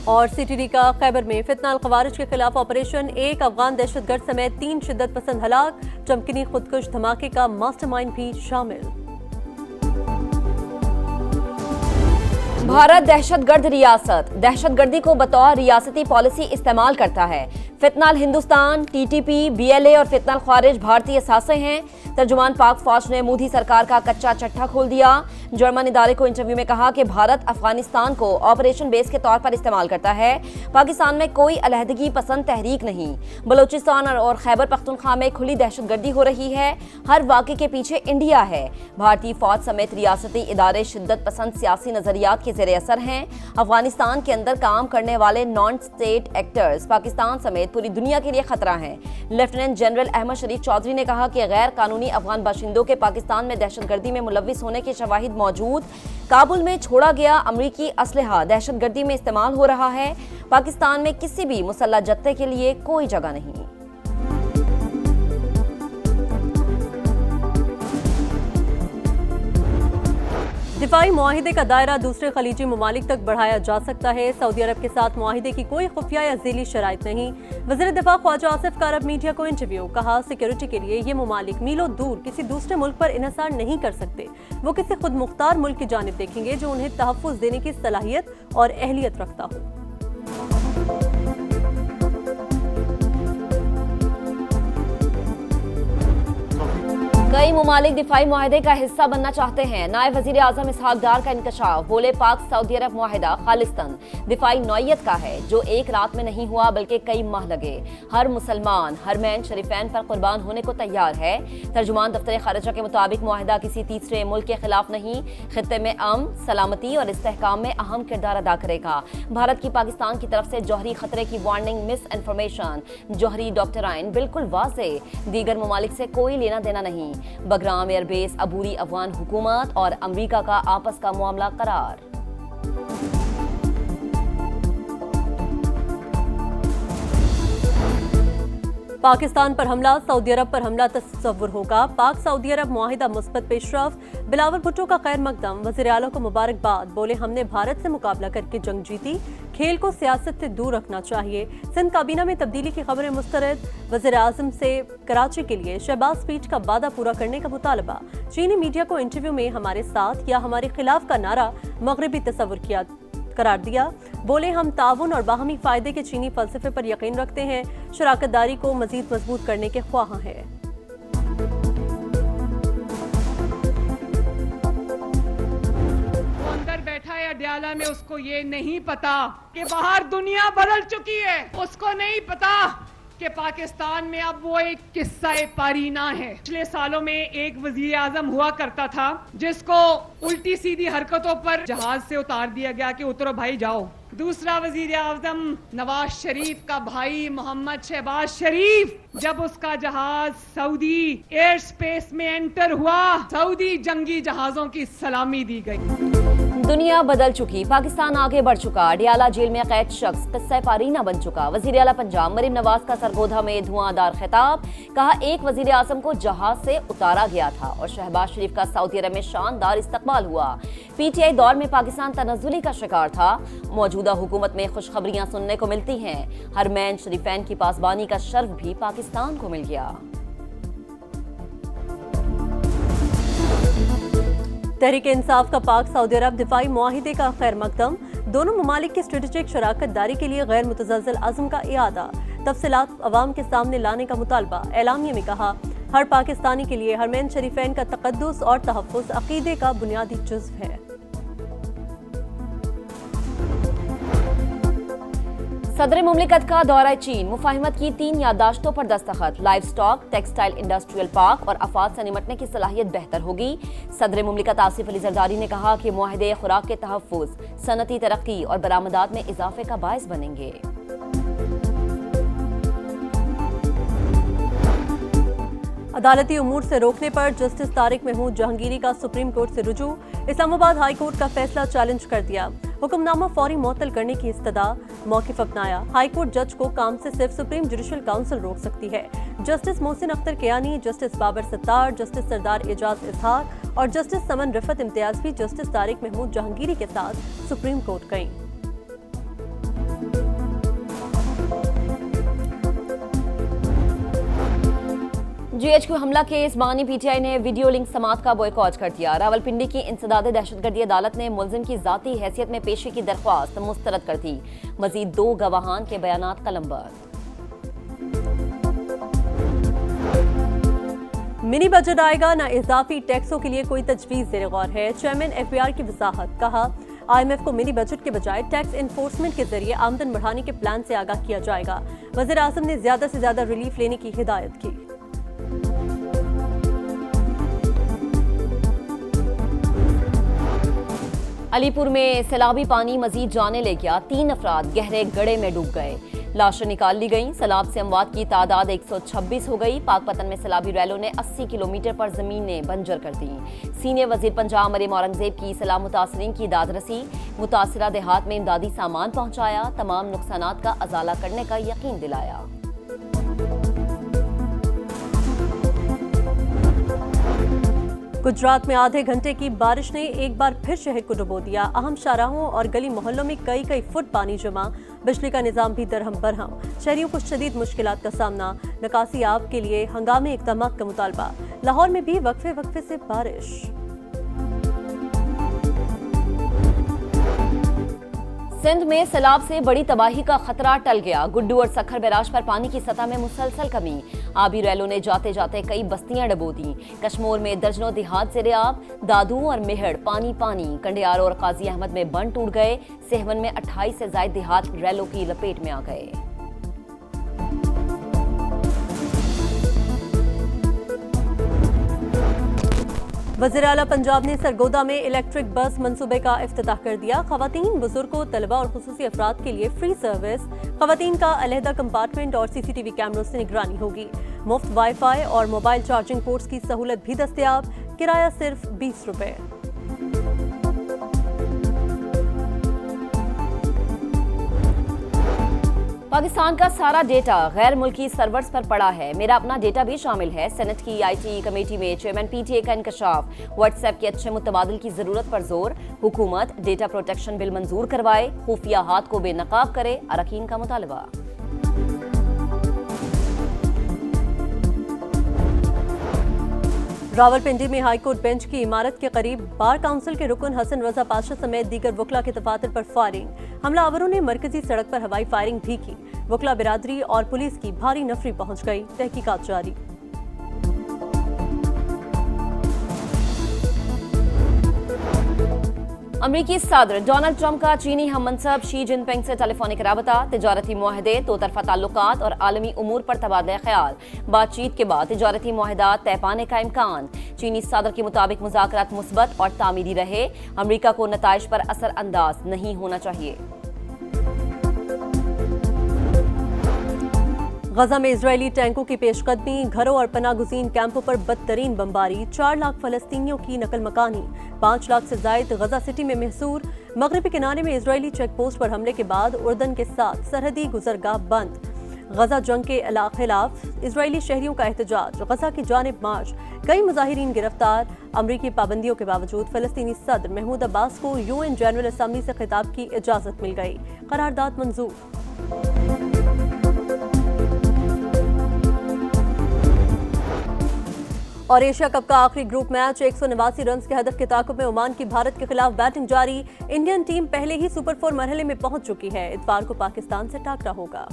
और सिटीडी का खैबर में फितना अल खवारिज के खिलाफ ऑपरेशन, एक अफगान दहशतगर्द समेत 3 शिद्दत पसंद हलाक, चमकनी खुदकुश धमाके का मास्टरमाइंड भी शामिल। भारत दहशतगर्द रियासत, दहशतगर्दी को बतौर रियासती पॉलिसी इस्तेमाल करता है। फितनाल हिंदुस्तान, टीटीपी, बीएलए और फितनाल ख्वारिज भारतीय सासे हैं। तर्जुमान पाक फौज ने मोदी सरकार का कच्चा चट्टा खोल दिया। जर्मन इदारे को इंटरव्यू में कहा कि भारत अफगानिस्तान को ऑपरेशन बेस के तौर पर इस्तेमाल करता है। पाकिस्तान में कोई अलहदगी पसंद तहरीक नहीं। बलोचिस्तान और खैबर पख्तूनख्वा में खुली दहशतगर्दी हो रही है। हर वाक़े के पीछे इंडिया है। भारतीय फौज समेत रियासती इदारे शिद्दत पसंद सियासी नजरियात के ज़ेरे असर हैं। अफगानिस्तान के अंदर काम करने वाले नॉन स्टेट एक्टर्स पाकिस्तान समेत पूरी दुनिया के लिए खतरा हैं। लेफ्टिनेंट जनरल अहमद शरीफ चौधरी ने कहा कि गैर कानूनी अफगान बाशिंदों के पाकिस्तान में दहशतगर्दी में मुलव्विस होने के शवाहिद मौजूद। काबुल में छोड़ा गया अमरीकी असलहा दहशतगर्दी में इस्तेमाल हो रहा है। पाकिस्तान में किसी भी मुसल्लह जत्थे के लिए कोई जगह नहीं। दिफाई मुआहिदे का दायरा दूसरे खलीजी ममालिक तक बढ़ाया जा सकता है। सऊदी अरब के साथ मुआहिदे की कोई खुफिया या ज़ीली शराइत नहीं। वज़ीर दिफा ख्वाजा आसिफ का अरब मीडिया को इंटरव्यू, कहा सिक्योरिटी के लिए ये ममालिक मीलों दूर किसी दूसरे मुल्क पर इन्हिसार नहीं कर सकते। वो किसी खुद मुख्तार मुल्क की जानिब देखेंगे जो उन्हें तहफ़्फ़ुज़ देने की सलाहियत और अहलियत रखता हो। कई मुमालिक दिफाई मुआहिदे का हिस्सा बनना चाहते हैं। नायब वजीर आजम इसहाक डार का इंकशाफ, बोले पाक सऊदी अरब मुआहिदा खालिस्तान दिफाई नौयत का है जो एक रात में नहीं हुआ बल्कि कई माह लगे। हर मुसलमान हरमैन शरीफैन पर कुर्बान होने को तैयार है। तर्जुमान दफ्तर खारिजा के मुताबिक मुआहिदा किसी तीसरे मुल्क के खिलाफ नहीं, खित्ते में अमन, सलामती और इस्तेहकाम में अहम किरदार अदा करेगा। भारत की पाकिस्तान की तरफ से जौहरी खतरे की वार्निंग, मिस इन्फॉर्मेशन, जौहरी डॉक्टराइन बिल्कुल वाज़ेह, दीगर ममालिक से कोई लेना देना नहीं। बगराम एयरबेस अबूरी अफगान हुकूमत और अमरीका का आपस का मामला करार। पाकिस्तान पर हमला, सऊदी अरब पर हमला तस्वुर होगा। पाक सऊदी अरब मुआहिदा मुस्बत पेशरफ, बिलावल भुट्टो का खैर मकदम, वज़ीर आला को मुबारकबाद, बोले हमने भारत से मुकाबला करके जंग जीती, खेल को सियासत से दूर रखना चाहिए। सिंध काबीना में तब्दीली की खबरें मुस्तरद, वज़ीर आज़म से कराची के लिए शहबाज स्पीच का वादा पूरा करने का मुतालबा। चीनी मीडिया को इंटरव्यू में हमारे साथ या हमारे खिलाफ का नारा मगरबी तस्वुर करार दिया। बोले हम ताउन और बाहमी फायदे के चीनी फलसफे पर यकीन रखते हैं, शराकतदारी को मजीद मजबूत करने के ख्वाह हैं। अंदर बैठा है अडयाला में, उसको ये नहीं पता कि बाहर दुनिया बदल चुकी है। उसको नहीं पता कि पाकिस्तान में अब वो एक किस्सा पारीना है। पिछले सालों में एक वजीर आजम हुआ करता था जिसको उल्टी सीधी हरकतों पर जहाज से उतार दिया गया कि उतरो भाई जाओ। दूसरा वजीर आजम नवाज शरीफ का भाई मोहम्मद शहबाज शरीफ, जब उसका जहाज सऊदी एयर स्पेस में एंटर हुआ, सऊदी जंगी जहाजों की सलामी दी गई। दुनिया बदल चुकी, पाकिस्तान आगे बढ़ चुका। अडयाला जेल में कैद शख्स किस्सा पारीना बन चुका। वजीर आला पंजाब मरीम नवाज का सरगोधा में धुआंधार खिताब, कहा एक वजीर आजम को जहाज से उतारा गया था और शहबाज शरीफ का सऊदी अरब में शानदार इस्तकबाल हुआ। पीटीआई दौर में पाकिस्तान तनज़्ज़ुली का शिकार था। मौजूदा हुकूमत में खुशखबरियां सुनने को मिलती हैं। हरमैन शरीफैन की पासबानी का शर्फ भी पाकिस्तान को मिल गया। तहरीक इंसाफ का पाक सऊदी अरब दिफाई मुआहिदे का खैर मकदम, दोनों ममालिक की स्ट्रेटेजिक शराकत दारी के लिए गैर मुतज़ल्ज़ल अज़्म का इआदा, तफसीलात अवाम के सामने लाने का मुतालबा। एलामिया में कहा हर पाकिस्तानी के लिए हरमैन शरीफैन का तक़द्दुस और तहफ़्फ़ुज़ अक़ीदे का बुनियादी जुज़्व है। सदर मुमलिकत का दौरा चीन, मुफाहिमत की 3 याददाश्तों पर दस्तखत। Live stock, textile industrial park और आफात से निमटने की सलाहियत बेहतर होगी। सदर मुमलिकत आसिफ अली जरदारी ने कहा कि मुआहिदे खुराक के तहफ़्फ़ुज़, सनती तरक्की और बरामदात में इजाफे का बायस बनेंगे। अदालती उमूर से रोकने पर जस्टिस तारिक महमूद जहांगीरी का सुप्रीम कोर्ट से रुजू, इस्लामाबाद हाई कोर्ट का फैसला चैलेंज कर दिया। हुक्मनामा फौरी मुअत्तल करने की इस्तदा, मौक़िफ़ अपनाया। हाई कोर्ट जज को काम से सिर्फ सुप्रीम जुडिशल काउंसिल रोक सकती है। Justice Mohsin Akhtar Kiyani, justice Babar Sattar, justice Sardar Ejaz Ishaq और जस्टिस समन रिफत इम्तियाज भी जस्टिस तारिक महमूद जहांगीरी के साथ सुप्रीम कोर्ट गईं। GHQ हमला केस बानी PTI ने वीडियो लिंक समात का बॉयकॉट कर दिया। रावलपिंडी की इंसदादे दहशतगर्दी अदालत ने मुलजिम की जाती हैसियत में पेशी की दरख्वास्त मुस्तरद कर दी। मजीद 2 गवाहान के बयानात कलमबंद। मिनी बजट आएगा ना इजाफी टैक्सों के लिए कोई तजवीज ज़ेर गौर है। चेयरमैन FBR की वजाहत। कहा IMF को मिनी बजट के बजाय टैक्स इन्फोर्समेंट के जरिए आमदन बढ़ाने के प्लान से आगाह किया जाएगा। वज़ीर आज़म ने ज्यादा से ज्यादा रिलीफ लेने की हिदायत की। अलीपुर में सैलाबी पानी मजीद जाने ले गया। 3 अफराद गहरे गड्ढे में डूब गए। लाशें निकाल ली गईं। सैलाब से अमवात की तादाद 126 हो गई। पाकपतन में सैलाबी रैलों ने 80 किलोमीटर पर जमीनें बंजर कर दी। सीनियर वजीर पंजाब मरीम औरंगजेब की सलाह मुतासरीन की दाद रसी। मुतासरा देहात में इमदादी सामान पहुंचाया। तमाम नुकसानात का अजाला करने का यकीन दिलाया। गुजरात में आधे घंटे की बारिश ने एक बार फिर शहर को डुबो दिया। अहम शाहराहों और गली मोहल्लों में कई फुट पानी जमा। बिजली का निजाम भी दरहम बरहम। शहरियों को शदीद मुश्किलात का सामना। निकासी आब के लिए हंगामी इक़दाम का मुतालबा। लाहौर में भी वक्फे से बारिश। सिंध में सैलाब से बड़ी तबाही का खतरा टल गया। गुड्डू और सखर बैराज पर पानी की सतह में मुसलसल कमी। आबी रैलों ने जाते जाते कई बस्तियां डबो दी। कश्मोर में दर्जनों देहात ज़ेरे आब। दादू और मेहड़ पानी पानी। कंडियार और काजी अहमद में बंद टूट गए। सेहवन में 28 से ज्यादा देहात रैलों की लपेट में आ गए। वज़ीर आला पंजाब ने सरगोदा में इलेक्ट्रिक बस मंसूबे का इफ्तिताह कर दिया। खवातीन, बुजुर्गों, तलबा और खुसूसी अफराद के लिए फ्री सर्विस। खवातीन का अलहदा कंपार्टमेंट और CCTV कैमरों से निगरानी होगी। मुफ्त वाईफाई और मोबाइल चार्जिंग पोर्ट्स की सहूलत भी दस्तयाब। किराया सिर्फ 20 रुपए। पाकिस्तान का सारा डेटा गैर मुल्की सर्वर्स पर पड़ा है। मेरा अपना डेटा भी शामिल है। सेनेट की IT कमेटी में चेयरमैन PTA का इंकशाफ। व्हाट्सएप के अच्छे मुतबादिल की जरूरत पर जोर। हुकूमत डेटा प्रोटेक्शन बिल मंजूर करवाए। खुफिया हाथ को बेनकाब करे। अरकान का मुतालबा। रावलपिंडी में हाईकोर्ट बेंच की इमारत के करीब बार काउंसिल के रुकन हसन रजा पाशा समेत दीगर वकला के दफातर पर फायरिंग। हमलावरों ने मरकजी सड़क पर हवाई फायरिंग भी की। वकला बिरादरी और पुलिस की भारी नफरी पहुंच गई। तहकीकात जारी। अमरीकी सदर डोनाल्ड ट्रंप का चीनी हम मनसब शी जिनपिंग से टेलीफोनिक राबता। तिजारती मुआहदे, दो तरफा ताल्लुकात और आलमी उमूर पर तबादला ख्याल। बातचीत के बाद तिजारती मुआहदात तय पाने का इम्कान। चीनी सदर के मुताबिक मुज़ाकरात मुस्बत और तामीरी रहे। अमरीका को नताइज पर असर अंदाज नहीं होना चाहिए। गजा में इजरायली टैंकों की पेशकदमी। घरों और पनागुज़ीन कैंपों पर बदतरीन बमबारी। 4 लाख फलस्तीनियों की नकल मकानी। 5 लाख से जायद गजा सिटी में महसूर। मगरबी किनारे में इजरायली चेक पोस्ट पर हमले के बाद उर्दन के साथ सरहदी गुजरगाह बंद। गजा जंग के खिलाफ इजरायली शहरियों का एहतजाज। गजा की जानिब मार्च। कई मुजाहिरीन गिरफ्तार। अमरीकी पाबंदियों के बावजूद फलस्तीनी सदर महमूद अब्बास को UN जनरल असम्बली से खिताब की इजाजत मिल गई। करारदाद मंजूर। और एशिया कप का आखिरी ग्रुप मैच 189 रन के हदफ के ताकुब में ओमान की भारत के खिलाफ बैटिंग जारी। इंडियन टीम पहले ही सुपर 4 मरहले में पहुंच चुकी है। इतवार को पाकिस्तान से टाकरा होगा।